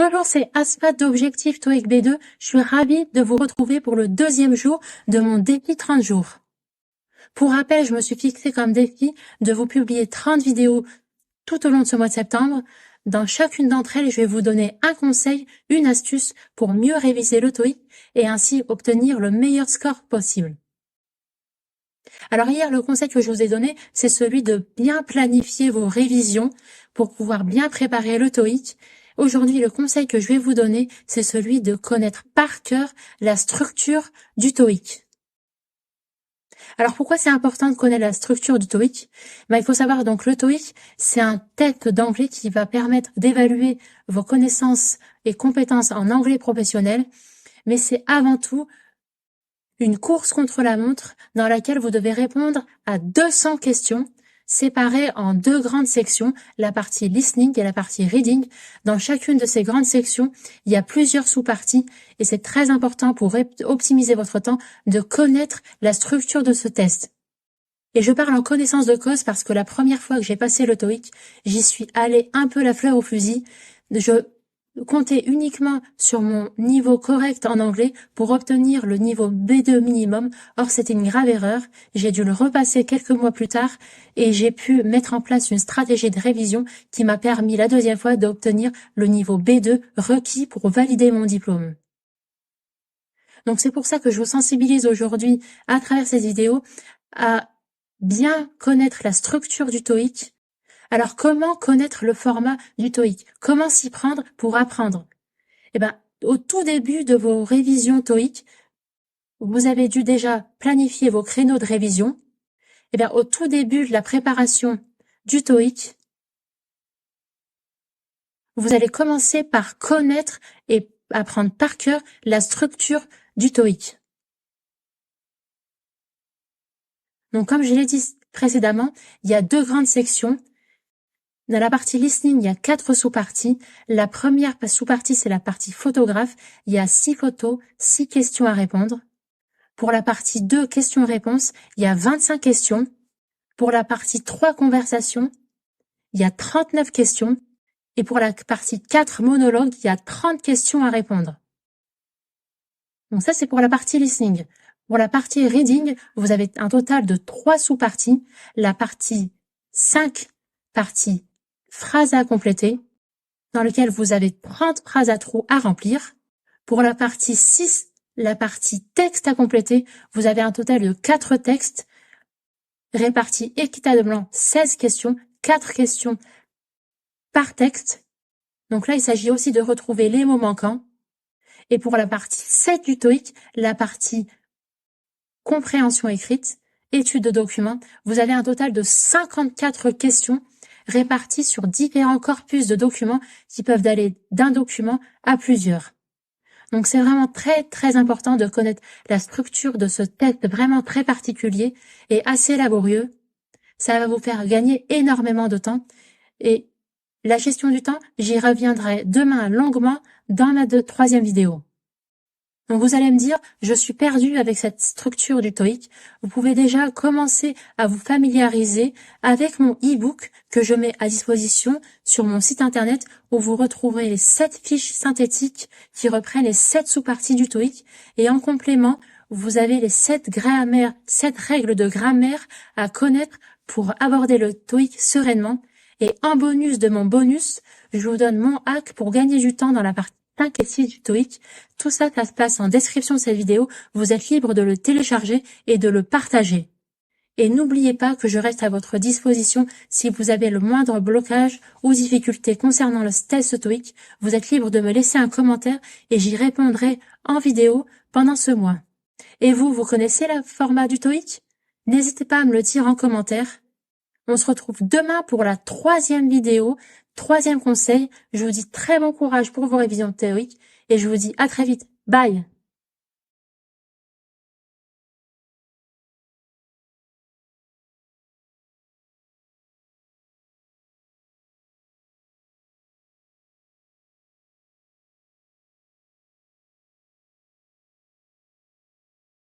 Bonjour, c'est Asma d'Objectif TOEIC B2. Je suis ravie de vous retrouver pour le deuxième jour de mon défi 30 jours. Pour rappel, je me suis fixé comme défi de vous publier 30 vidéos tout au long de ce mois de septembre. Dans chacune d'entre elles, je vais vous donner un conseil, une astuce pour mieux réviser le TOEIC et ainsi obtenir le meilleur score possible. Alors hier, le conseil que je vous ai donné, c'est celui de bien planifier vos révisions pour pouvoir bien préparer le TOEIC. Aujourd'hui, le conseil que je vais vous donner, c'est celui de connaître par cœur la structure du TOEIC. Alors pourquoi c'est important de connaître la structure du TOEIC? Il faut savoir donc le TOEIC, c'est un test d'anglais qui va permettre d'évaluer vos connaissances et compétences en anglais professionnel, mais c'est avant tout une course contre la montre dans laquelle vous devez répondre à 200 questions séparées en deux grandes sections, la partie listening et la partie reading. Dans chacune de ces grandes sections, il y a plusieurs sous-parties et c'est très important pour optimiser votre temps de connaître la structure de ce test. Et je parle en connaissance de cause parce que la première fois que j'ai passé le TOEIC, j'y suis allée un peu la fleur au fusil. Je comptais uniquement sur mon niveau correct en anglais pour obtenir le niveau B2 minimum. Or, c'était une grave erreur. J'ai dû le repasser quelques mois plus tard et j'ai pu mettre en place une stratégie de révision qui m'a permis la deuxième fois d'obtenir le niveau B2 requis pour valider mon diplôme. Donc, c'est pour ça que je vous sensibilise aujourd'hui à travers ces vidéos à bien connaître la structure du TOEIC. Alors, comment connaître le format du TOEIC? Comment s'y prendre pour apprendre? Au tout début de vos révisions TOEIC, vous avez dû déjà planifier vos créneaux de révision. Au tout début de la préparation du TOEIC, vous allez commencer par connaître et apprendre par cœur la structure du TOEIC. Donc, comme je l'ai dit précédemment, il y a deux grandes sections. Dans la partie listening, il y a 4 sous-parties. La première sous-partie, c'est la partie photographe. Il y a 6 photos, 6 questions à répondre. Pour la partie 2, questions-réponses, il y a 25 questions. Pour la partie 3, conversation, il y a 39 questions. Et pour la partie 4, monologue, il y a 30 questions à répondre. Donc ça, c'est pour la partie listening. Pour la partie reading, vous avez un total de 3 sous-parties. La partie 5, partie phrases à compléter, dans lequel vous avez 30 phrases à trous à remplir. Pour la partie 6, la partie texte à compléter, vous avez un total de 4 textes répartis équitablement, 16 questions, 4 questions par texte. Donc là, il s'agit aussi de retrouver les mots manquants. Et pour la partie 7 du TOEIC, la partie compréhension écrite, étude de documents, vous avez un total de 54 questions répartis sur différents corpus de documents qui peuvent aller d'un document à plusieurs. Donc c'est vraiment très très important de connaître la structure de ce test vraiment très particulier et assez laborieux. Ça va vous faire gagner énormément de temps et la gestion du temps, j'y reviendrai demain longuement dans ma troisième vidéo. Donc vous allez me dire, je suis perdue avec cette structure du TOEIC. Vous pouvez déjà commencer à vous familiariser avec mon e-book que je mets à disposition sur mon site internet où vous retrouverez les 7 fiches synthétiques qui reprennent les 7 sous-parties du TOEIC. Et en complément, vous avez les 7 règles de grammaire à connaître pour aborder le TOEIC sereinement. Et en bonus de mon bonus, je vous donne mon hack pour gagner du temps dans la partie 5 et 6 du TOEIC. Tout ça, ça se passe en description de cette vidéo. Vous êtes libre de le télécharger et de le partager. Et n'oubliez pas que je reste à votre disposition si vous avez le moindre blocage ou difficulté concernant le test TOEIC. Vous êtes libre de me laisser un commentaire et j'y répondrai en vidéo pendant ce mois. Et vous connaissez le format du TOEIC? N'hésitez pas à me le dire en commentaire. On se retrouve demain pour la 3e vidéo, 3e conseil. Je vous dis très bon courage pour vos révisions théoriques et je vous dis à très vite. Bye!